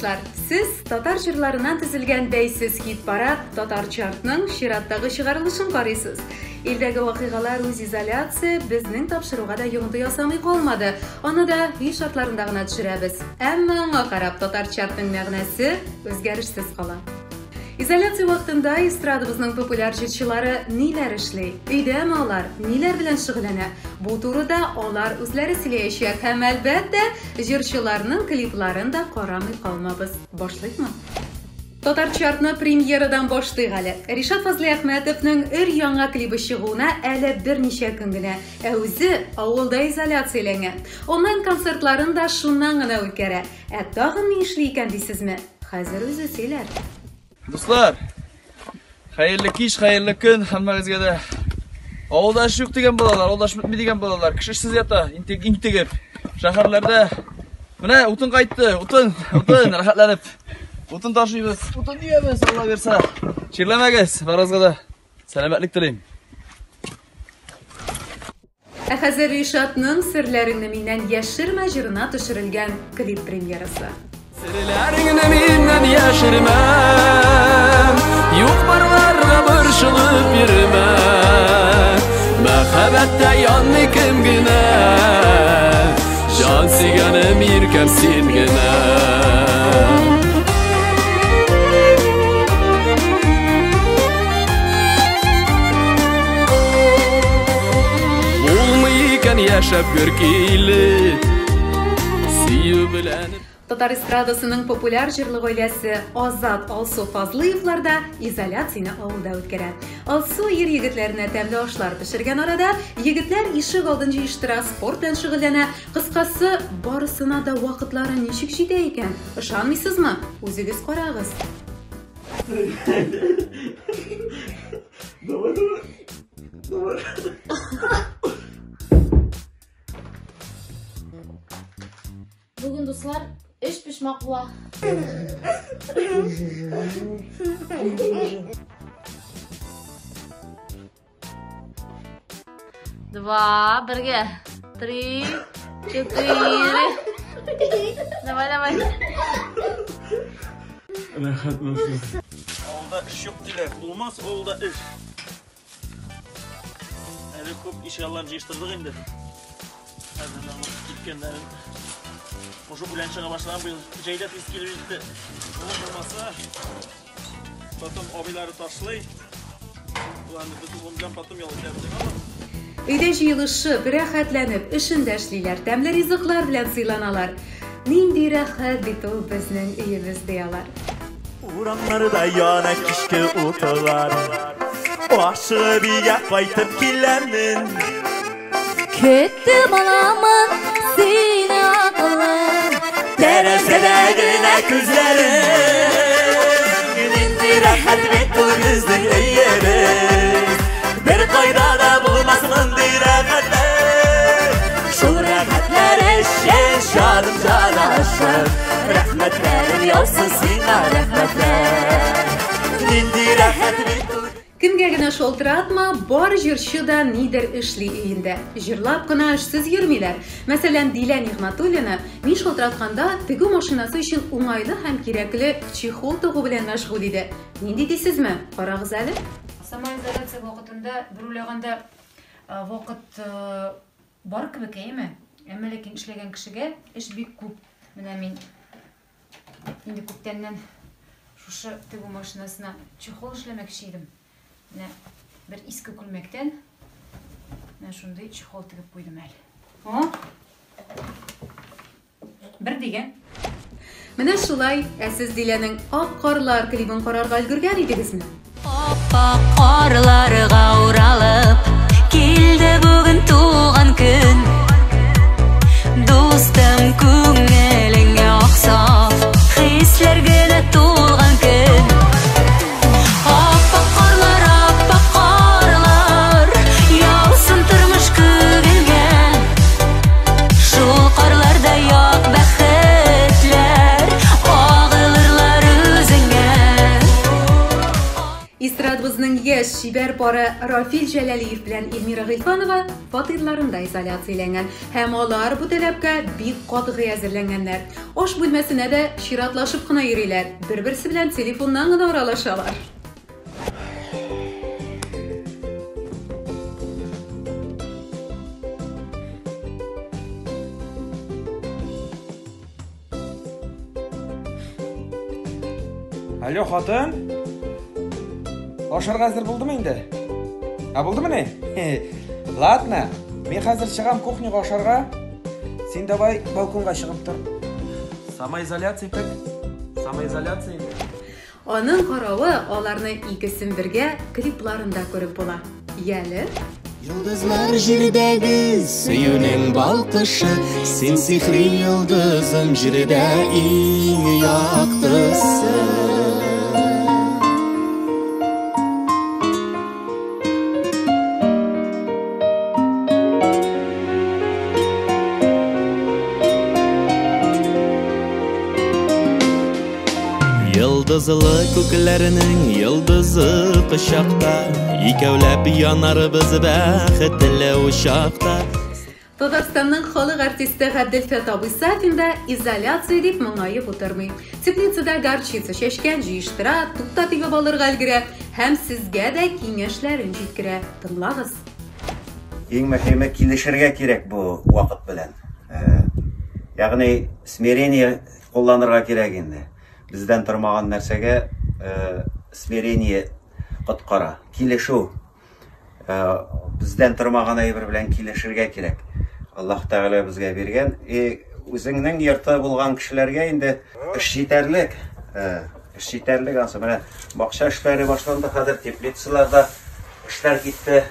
достар, сіз татар жырларынан тізілген бәйсіз хит-парад татар чартның шираттағы шығарылышын қарайсыз. Елдегі вақиғалар өз изоляция біздің тапшыруға да йоңды ясамай қалмады. Оны да үй шартларындағына түсіреміз. Әмма оңа қарап татар чартның мәғнәсі өзгерішсіз қала. Изоляция вақтында эстрадыбызның популяр жырчылары ниләр эшләй, өйдә алар ниләр белән шөгыльләнә. Бу турыда алар үзләре сөйләячәк һәм әлбәттә җырчыларның клипларын да карамый калмабыз. Башлыйкмы? Татар чартны премьерадан башлыйк әле. Ришат Фазлыәхмәтовның өр-яңа клипы чыгуына әле берничә көн генә. Ә үзе авылда изоляцияләнгән. Онлайн концертларын да шуннан гына үткәрә. Ә тагын ни эшли икән дисезме? Хәзер үзе сөйләр. Dostlar, hayırlı kiş, hayırlı gün, hammanızga da. Avulda iş yok degen bolalar, avulda iş bitmi degen bolalar. Kişisiz yata, integib. Şaharlarda, mine utun qaytdı, utun, rahatlanıp. Utun taşıyız, utun diyemiz, Allah versa. Çirlemegiz, barazga da. Selametlik dileyim. Хәзер Ришатның серләреңне миннән яшермә җырына төшерелгән клип премьерасы. Sirlərini mindən yaşırmam, yox barlarına bırşılıb yürüməm. Məxəbətdə yanlı kim günə, can siganım yirkəm silginə. Olmayıkən yaşab görkeyli, siyu bilənib. Татар эстрадасының популяр җырлы гаиләсе Азат Алсу Фазлыевларда изоляцияны авылда үткәрә. Алсу ир-егетләренә тәмле ашлар пешергән арада, егетләр ишек алдын җыештыра, спорт белән шөгыльләнә. Кыскасы, барысына да вакытлары ничек җитә икән? Ышанмыйсызмы? Үзегез карагыз. Bugün dostlar iş pişmak var. Два, бірге. Три, четыре. Давай. Avulda iş yok diler. Olmaz avulda iş. Әлі көп işgallarını жиштырдық енді. Әзірden gitkenlerin. Oşu Bülentçi'ne başlayan bir ceydet iskili birlikte olmasa потом abileri taşlay. Ulandı bütün ondan потом yolu geldik ama. Өйдә җыелышып, рәхәтләнеп, эшендә эшлиләр, тәмле ризыклар белән сыйланалар. Нинди рәхәт бит ул безнең өебез диялар. Урамларда яна кишке утылар. Ашы бия кайтып киләмен. Ketdi balamın seni akılın. Tәрәзәдә генә күзләрең. Нинди рәхәт бит ул безнең өебез. Бер кайда да булмас мондый рәхәтләр. Шул рәхәтләр өчен шадым җанашым. Рәхмәтләрем яусын сиңа рәхмәтләр. Нинди рәхәт бит ул. Кемгә генә шалтыратма, бар җырчы да нидер эшли өендә. Җырлап кына эшсез йөрмиләр. Мәсәлән, Дилә Нигъмәтуллина мин шалтыратканда тегү машинасы өчен уңайлы һәм кирәкле чехол тыгу белән мәшгуль иде. Нинди дисезме? Карагыз әле. Самоизоляция вакытында бер уйлаганда вакыт бар кебек әйме? Әмма ләкин эшләгән кешегә эш бик күп. Менә мин инде күптәннән шушы тегү машинасына чехол эшләмәкче идем. Менә бер иске күлмәктән менә шундый чехол тигеп куйдым әле. Бер дигән. Менә шулай, ә сез Диләнең Ак карлар клибын карарга өлгергән идегезме? Ап-ак карларга уралып, килде бүген туган көн. Достым күңелеңә аксап, хисләр генә тулган көн. Ап-ак карлар, яусын тормыш күгелгән. Шул карларда як бәхетләр, агылырлар үзеңә. Эстрадыбызның яшь шибәр пары Рафил Җәләлиев белән Эльмира Гыйльфанова фатирларында изоляцияләнгән һәм алар бу таләпкә бик катгый әзерләнгәннәр. Аш бүлмәсенә дә чиратлашып кына йөриләр, бер-берсе белән телефоннан гына аралашалар. Алло, хатын? Ашарға әзір булдымы инде? Булдымы не? Ладно, мен хәзер чыгам кухняга ашарға. Син давай балконга чыгып тор. Самоизоляция пек. Самоизоляция. Аның каравы аларны икесен бергә клипларында күреп була. Яле Йолдызлар җирдәге сөюнең балкышы, син сихри йолдызым җирдә иң яктысы. Йолдызлы күкләрнең йолдызы кычакта, икәүләп янарбыз бәхетле учакта. Татарстанның халык артисты Габделфәт абый Сафин да изоляция дип моңаеп утырмый. Теплицада горчица чәчкән җыештыра, туктатып алырга өлгерә һәм сезгә дә киңәшләрен җиткерә. Тыңлагыз. Иң мөһиме килешергә кирәк бу вакыт белән. Ягъни смирение кулланырга кирәк инде. Бездән тормаган нәрсәгә смирение коткара. Килешү. Бездән тормаган әйбер белән килешергә кирәк. Аллаһ Тәгалә безгә биргән. Үзеңнең йорты булган кешеләргә инде эш җитәрлек. Эш җитәрлек ансы менә бакча эшләре башланды, хәзер теплицаларда эшләр китте.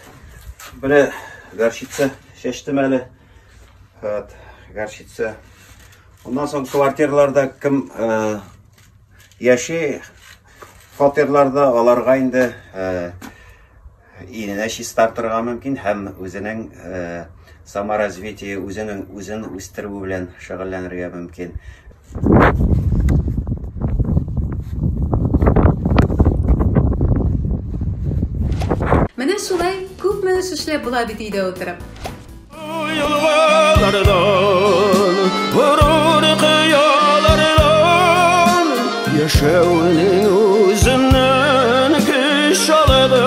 Менә горчица чәчтем әле. Горчица. Ondan soң квартираларда кем яши, фатирларда аларга инде иненә чистартырга мөмкин һәм үзенең саморазвитие, үзен үстерү белән шөгыльләнергә мөмкин. Менә шулай күпме эш эшләп була бит өйдә утырып. Яшәүнең үзеннән көч алады.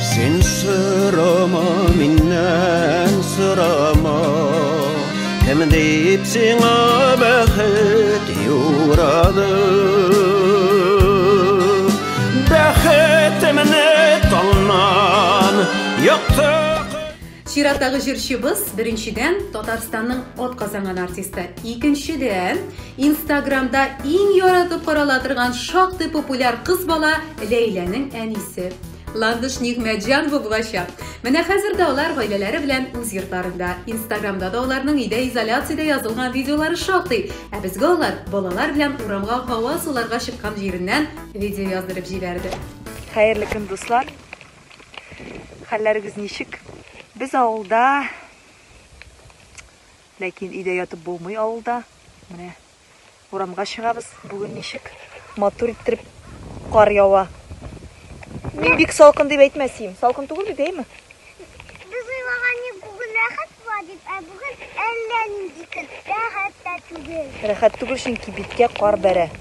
Син сорама, миннән сорама, кем дип сиңа бәхет юрады. Бәхетемне талнан Чираттагы җырчыбыз беренчедән Татарстанның атказанган артисты, икенчедән Инстаграмда иң яратып карала торган шактый популяр кыз бала Ләйләнең әнисе. Ландыш Нигъмәтҗан булачак. Менә хәзер дә алар гаиләләре белән үз йортларында. Инстаграмда да аларның өйдә изоляциядә язылган видеолары шактый. Ә безгә алар балалар белән урамга һава суларга чыккан җиреннән видео яздырып җибәрде. Хәерле көн, дуслар. Хәлләрегез ничек? Без авылда, ләкин өйдә ятып булмый авылда. Менә урамга чыгабыз. Бүген ничек? Матур иттереп кар ява. Мин бик салкын дип әйтмәсим. Салкын түгел бит, әйме? Без уйлаган бүген рәхәт була дип, ә бүген әллә нинди рәхәт түгел. Рәхәт түгел, чөнки биткә кар бәрә.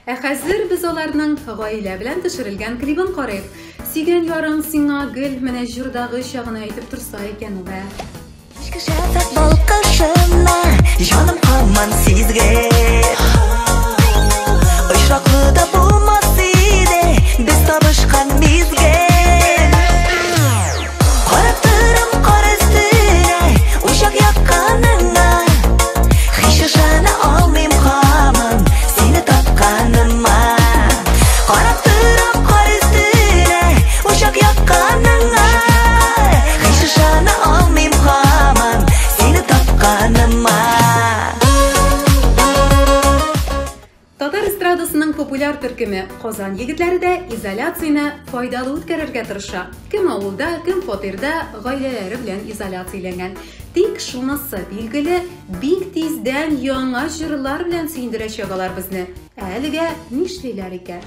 Ә хәзер без аларның гаилә белән төшерелгән клибын карыйк. Сигән ярың сиңа гел менә җырдагы чагына әйтеп турса икән ул. Кичке шәфәк балкышына җаным һаман сизгән. Очраклыда булмас иде без табышкан мизгән. Карап торам кар өстенә учак якканыңа. Һич ышана алмыйм һаман сине тапканыма. Карап торам кар өстенә учак якканыңа. Һич ышана алмыйм һаман сине тапканыма. популяр төркеме Qozon егетләре дә изоляцияны файдалы үткәрергә тырыша. Кем авылда, кем фатирда гаиләләре белән изоляцияләнгән. Тик шунысы билгеле, бик тиздән яңа җырлар белән сөендерәчәк алар безне. Әлегә нишлиләр икән?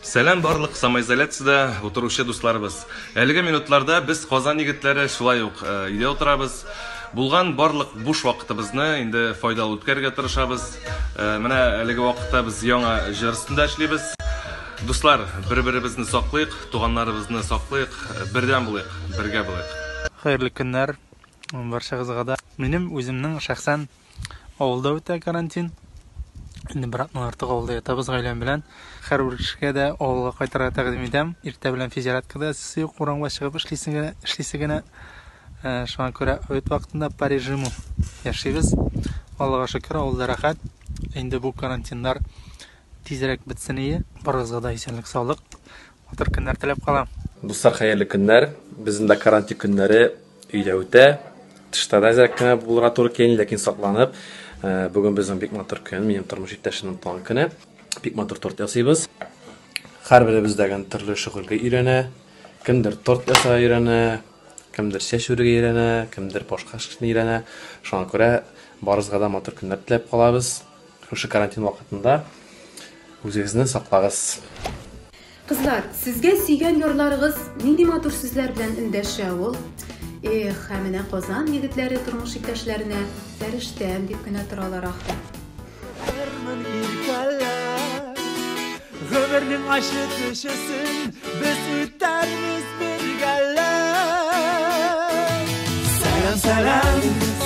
Сәлам барлык самоизоляциядә утыручы дусларыбыз. Әлеге минутларда без Qozon егетләре шулай ук өйдә утырабыз. Булган барлык буш вакытыбызны инде файдалы үткәрергә тырышабыз. Менә әлеге вакытта без яңа җыр өстендә эшлибез. Дуслар, бер-беребезне саклыйк, туганнарыбызны саклыйк, бердәм булыйк, бергә булыйк. Хәерле көннәр барчагызга да. Минем үземнең шәхсән авылда үтә карантин. Инде бер атна артык авылда ятабыз гаиләм белән. Һәрбер кешегә дә авылга кайтырга тәкъдим итәм. Иртә белән физиологиядә сыйк урамга чыгып эшлисе генә. Шуңа күрә үт вакытында по режиму яшибез. Аллага шөкер, авылда рәхәт. Инде бу карантиннар тизрәк бетсен. Барыгызга да исәнлек, саулык. Матур көннәр теләп калам. Дуслар, хәерле көннәр. Безнең дә карантин көннәре өйдә үтә. Тышта да зәккә булырга туры килә, ләкин сакланып. Бүген безнең бик матур көн, минем тормыш иптәшемнең туган көне. Бик матур торт ясыйбыз. Һәрберебездәге төрле шөгыльгә өйрәнә. Кемдер торт ясарга өйрәнә, кемдер чәч үрергә өйрәнә, кемдер башка эшне өйрәнә. Шуңа күрә барыгызга да матур көннәр теләп калабыз. Шушы карантин вакытында үзегезне саклагыз. Кызлар, сезгә сөйгән ярларыгыз нинди матур сүзләр белән эндәшә ул? Менә Qozon егетләре тормыш иптәшләренә фәрештәм дип кенә торалар ахры. Гомернең ачы төшесен без үтәрбез бергәлә. Сәлам, сәлам,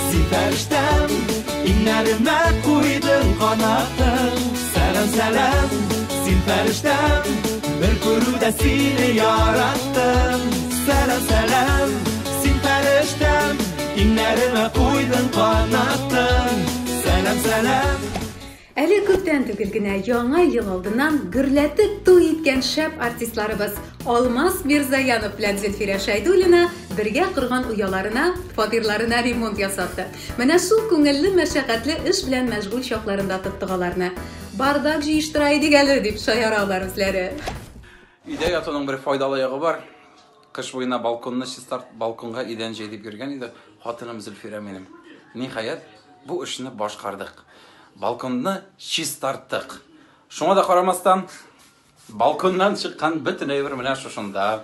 син фәрештәм, иңнәремә куйдың канатың. Сәлам, сәлам, син фәрештәм, бер күрүдә сине яраттым. Сәлам, сәлам, син фәрештәм, иңнәремә куйдың канатың. Сәлам, сәлам. Әле күптән түгел генә яңа ел алдыннан гөрләтеп туй иткән шәп артистларыбыз Алмаз Мирзаянов белән Зөлфирә Шәйдуллина бергә корган уяларына, фатирларына ремонт ясатты. Менә шул күңелле, мәшәкатьле эш белән мәшгуль чакларында тоттык аларны. Бардак җыештыра идек әле дип шаяралар үзләре. Өйдә ятуның бер файдалы ягы бар. Кыш буена балконны чистартып, балконга идән җәйдеп йөргән иде. Хатыным Зөлфирә минем. Ниһаять, бу эшне башкардык. Балконны чистарттык. Шуңа да карамастан, балконнан чыккан бөтен әйбер менә шушында.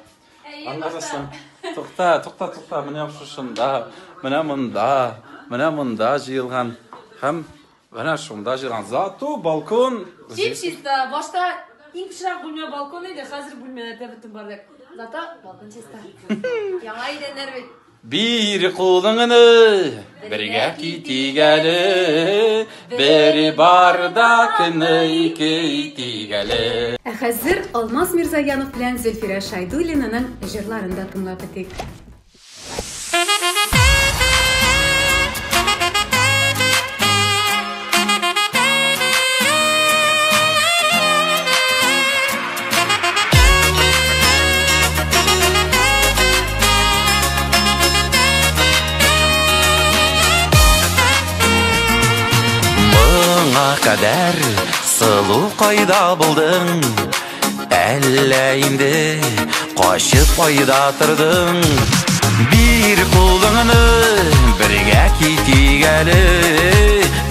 Аңласаң, тукта, менә шушында, менә монда җыелган. Һәм менә шунда җыелган. Зато балкон чиста. Башта иң кечерәк бүлмә балкон иде, хәзер бүлмәләрдә бөтен бардык. Зато балкон чиста. Яңа идәннәр бит. Bir kulunu birge gittik әле, bir bardakını gittik әле. Хәзер Алмаз Мирзаянов белән Зөлфирә Шәйдуллинаның җырларында тыңлап бетик. Kadar sulu kayda buldun, elle indi kaşıp kayda tırdın. Bir kulunu birge gittik әле,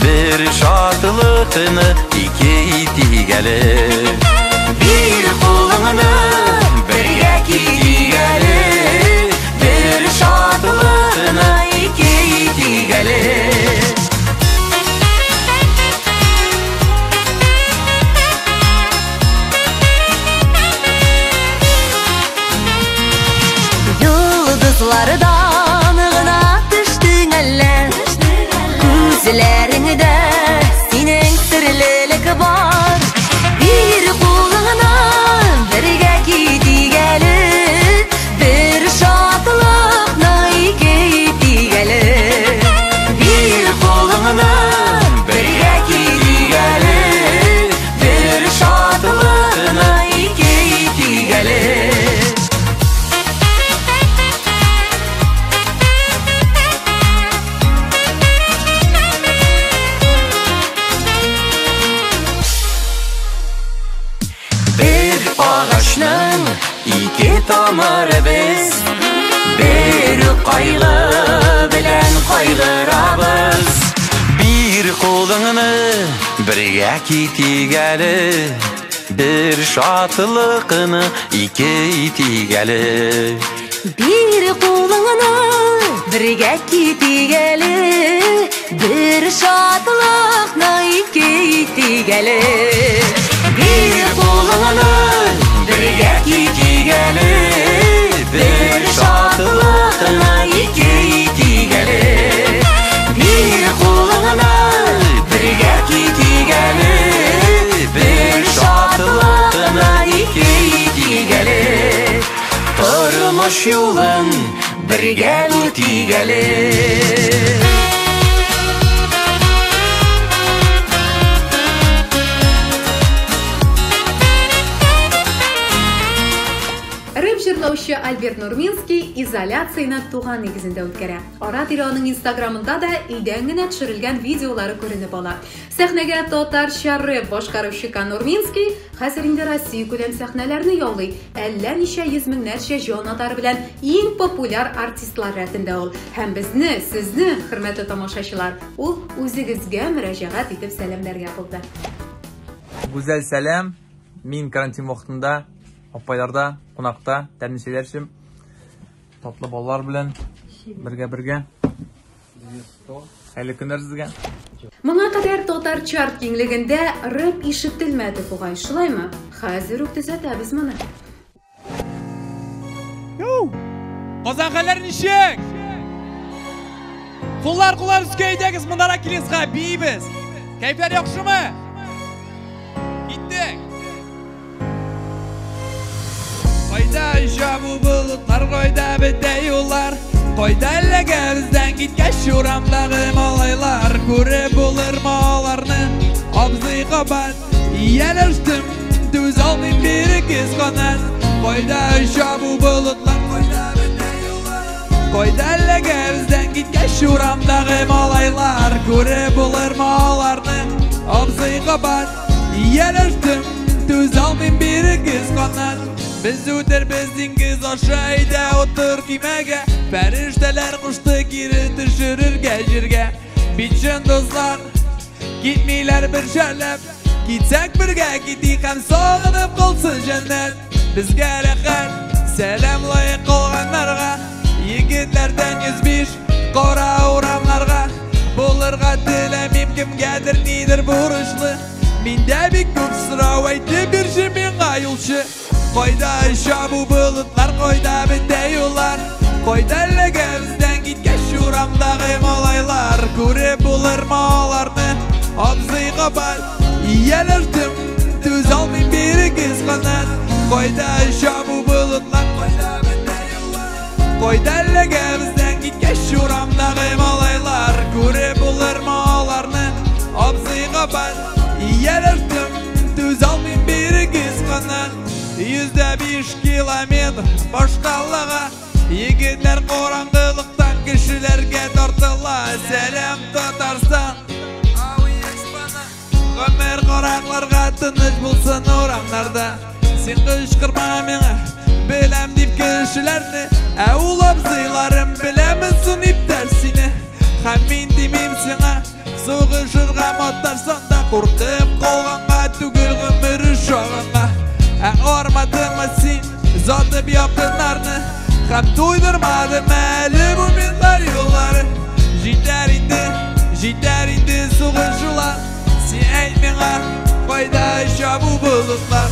bir şatılıkını iki gittik әле. Bir kulunu birge gittik әле, bir şatılıkını iki gittik әле. Yıldızlardan gına düştün әллә, күзләреңдә синең серлелек бар. Bir kulunu birge тамырыбыз. Bir кайгы белән кайгырабыз. Bir кулыңны бергә китик әле, bir шатлыкны ике итик әле. Bir кулыңны бергә китик әле, bir шатлыкны ике итик әле. Bir кулыңны бергә китик әле, bir шатлыкны ике итик әле. Bir кулыңны бергә китик әле, bir шатлыкны ике итик әле. Тормыш юлын бергә үтик әле. Рэп җырлаучы Альберт Нурминский изоляцияны туган нигезендә үткәрә. Ара-тирә аның Инстаграмында да өйдән генә төшерелгән видеолары күренеп ала. Сәхнәгә татарча рэп башкаручы Нурминский хәзер инде Россия күләм сәхнәләрне яулый. Әллә ничә йөз меңнәрчә җанатар белән иң популяр артистлар рәтендә ул. Һәм безне, сезне, хөрмәтле тамашачылар, ул үзегезгә мөрәҗәгать итеп сәламләргә булды. Гүзәл сәлам. Мин карантин вакытында апайларда, кунакта, тәннишеләрчем, татлы балалар белән бергә. Хәйле көннәр сезгә. Моңа кадәр татар чарт киңлегендә рэп ишетелмәде бугай, шулаймы? Хәзер үк төзәтәбез моны. Казанхәләр ничек? Куллар үскә әйдәгез, монда килесгә бийбез. Кайфлар яхшымы? Киттек. Кайда жабу булутлар, кайда бетә юллар, кайда әлегәбездән киткәч урамдагы малайлар, күреп булырмы аларны, абзый кабат, ияләштем, түз алмыйм бирегез канат. Кайда жабу булутлар, кайда бетә юллар, кайда әлегәбездән киткәч урамдагы малайлар, күреп булырмы аларны, абзый кабат, ияләштем, түз алмыйм бирегез канат. Biz үтербез диңгез аша, әйдә утыр кимәгә, фәрештәләр кушты кире төшерергә җиргә. Бичен дуслар, китмиләр бер шәләп, китсәк бергә китик һәм сагынып калсын җәннәт. Безгә рәхәт, сәлам лаек калганнарга, егетләрдән 105 кара урамнарга. Булырга теләмим кемгәдер нидер бурычлы, миндә бик күп сорау, әйтеп бирче миңа юлчы. Кайда жабу булутлар, кайда бетә юллар, кайда әлегәбездән киткәч урамдагы малайлар, күреп булырмы аларны, абзый кабат, ияләштем, түз алмыйм бирегез канат. Кайда жабу булутлар, кайда бетә юллар, кайда әлегәбездән киткәч урамдагы малайлар, күреп булырмы аларны, абзый кабат, ияләштем, түз алмыйм бирегез канат. 105 километр башкалага, егетләр караңгылыктан кешеләргә тартыла. Сәлам Татарстан, гомер каракларга тыныч булсын урамнарда. Син кычкырма миңа, беләм дип кешеләрне, ә ул абзыйларым беләмесен иптәш сине. Һәм мин димим сиңа, сугышырга матарсаң да, куркып калганга түгел гомер шагынга. Армадымы син затып яптынарны, һәм туйдырмадым әле бу минлар юллары. Җитәр инде сугышулар, син әйт миңа, кайда жабу булутлар,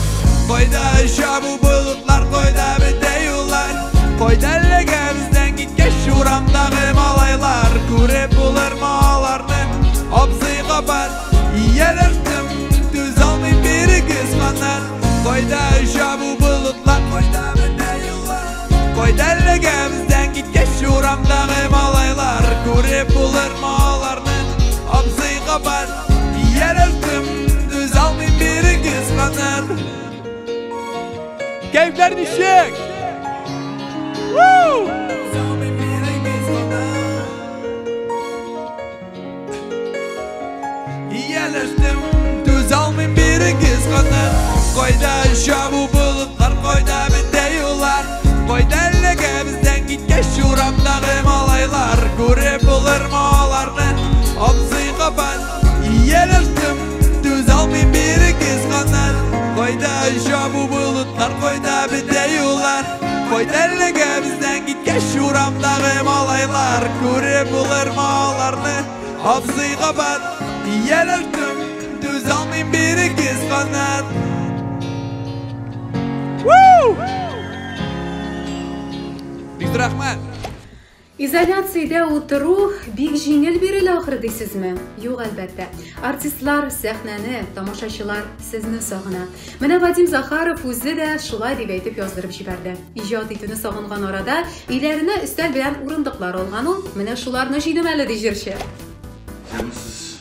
кайда жабу булутлар, кайда бетә юллар, кайда әлегәбездән киткәч урамдагы малайлар, күреп булырмы аларны, абзый кабат, ияләштем, түз алмыйм бирегез канат. Кайда жабу булутлар, кайда бетә юллар, кайда әлегәбездән киткәч урамдагы малайлар, күреп булырмы аларны, абзый кабат, ияләштем, түз алмыйм бирегез канат. Кайфлар ничек? Ияләштем, түз алмыйм бирегез канат. Кайда жабу булутлар, кайда бетә юллар, bideyular Foydallıga bizden gitken şuramdağı malaylar Көріп bulur mağalarını Hafızı kapat Yelirttim Düz almayın biri kız kanat Big rahmat Изоляцияда отыру бик жеңіл берілі ақыры дейсізме? Жоқ әлбәтті. Артистлар сәхнәне, тамашашылар сізні сағына. Менә Вадим Захаров өзі де шулай деп әйтеп яздырып жіберді. Ижад итүне сағынған арада үйлеріне үстәл белән урындыклар алган ул. Менә шуларны җыйдым әле ди җырчы. Сез,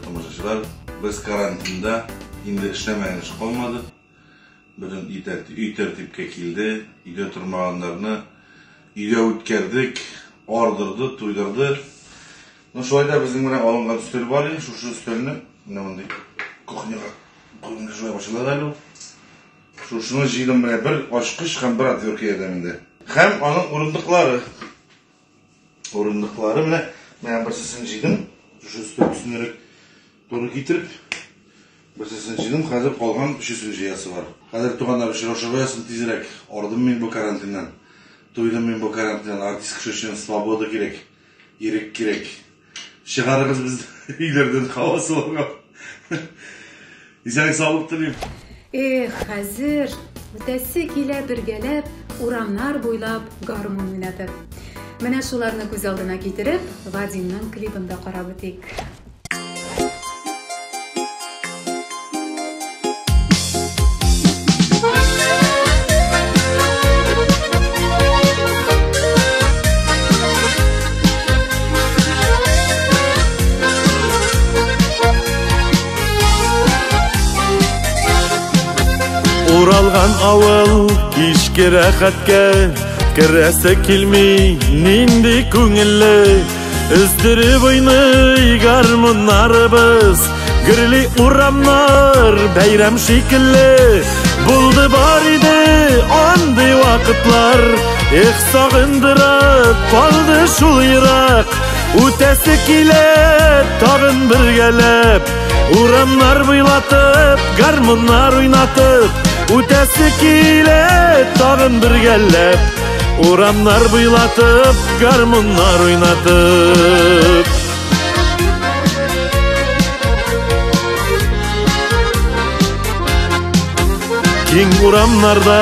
тамашачылар, без карантинда инде эшләмәгән эш калмады. Бүген үй тәртипкә килде, өйдә тормаганнарны үйде үткердік, ардырды, туйдырды. Шулай да біздің мына алынған үстел бар, шушы үстелні, мына мындай кухняға қойымды жуай башылады әлі. Шушыны жидым мына бір ашқыш һәм бір отвертка едімінде. Һәм аның орындықлары. Орындықлары мына бірсісін жидым, шушы үстел үстінерек торы кетіріп, бірсісін жидым, қазір қалған үшісін жиясы бар. Қазір туғандар үшін ошабаясын тезірек, ардым мен бұл карантиннан. Тойдым мен бұл карантиннан, артист кіші үшін свобода керек, ерек керек. Шығарығыз біз үйлерден қауасы болған. Исәлік саулық тілейм. Хәзір өтәсе келә бергәләп, урамнар буйлап гармон уйнатып. Менә шуларны күз алдына китереп, Вадимның клипында карап үтик. Уралган авыл кичке рәхәткә керәсе килми нинди күңелле өздереп уйный гармоннарыбыз гөрли урамнар бәйрәм шикелле булды бар иде андый вакытлар сагындырып калды шул ерак үтәсе килә тагын бергәләп урамнар буйлатып гармоннар уйнатып үтәсе килә тагын бергәләп урамнар буйлатып гармоннар уйнатып киң урамнарда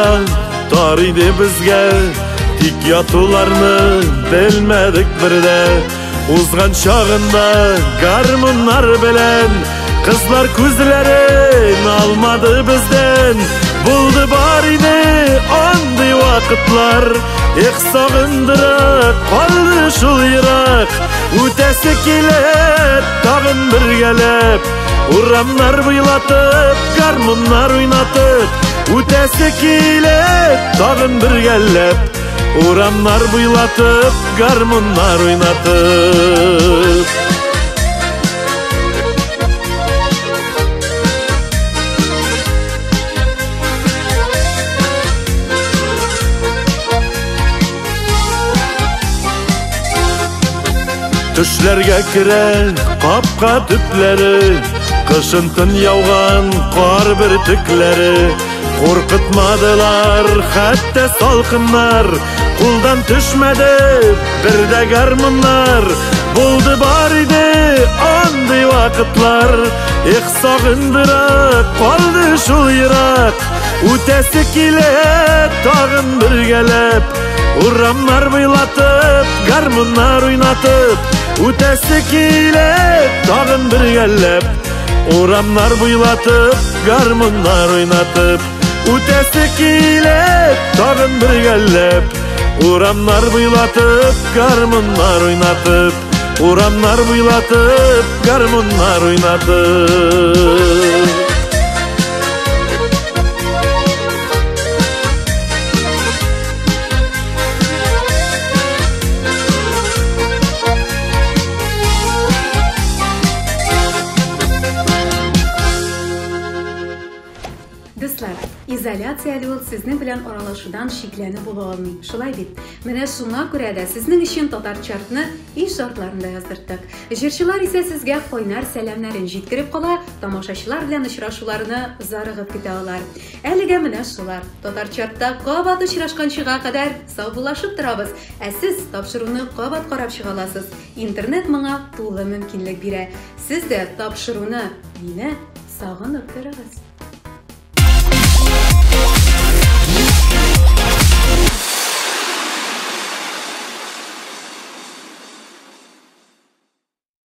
тар иде безгә тик ятуларны белмәдек бердә узган чагында гармоннар белән кызлар күзләрен алмады бездән булды бар иде андый вакытлар сагындырып калды шул ерак үтәсе килә тагын бергәләп урамнар буйлатып гармоннар уйнатып үтәсе килә тагын бергәләп урамнар буйлатып гармоннар уйнатып Төшләргә керә капка төпләре кышын тын яуган кар бөртекләре куркытмадылар хәтта салкыннар кулдан төшмәде бер дә гармоннар булды бар иде андый вакытлар сагындырып калды шул ерак үтәсе килә тагын бергәләп урамнар буйлатып гармоннар уйнатып үтәсе килә тагын бергәләп урамнар буйлатып гармоннар уйнатып үтәсе килә тагын бергәләп урамнар буйлатып гармоннар уйнатып урамнар буйлатып гармоннар уйнатып Дуслар, изоляциялы ул сезнең белән аралашудан шикләнеп була алмый. Шулай бит. Менә шуңа күрә дә сезнең өчен татар чартны иш шартларында яздырдык. Җырчылар исә сезгә кайнар сәламнәрен җиткереп кала, тамашачылар белән очрашуларны зарыгып китә алар. Әлегә менә шулар. Татар чартта кабат очрашканчыга кадәр саубуллашып торабыз. Ә сез тапшыруны кабат карап чыга аласыз. Интернет моңа тулы мөмкинлек бирә. Сез дә тапшыруны мине сагынып торыгыз.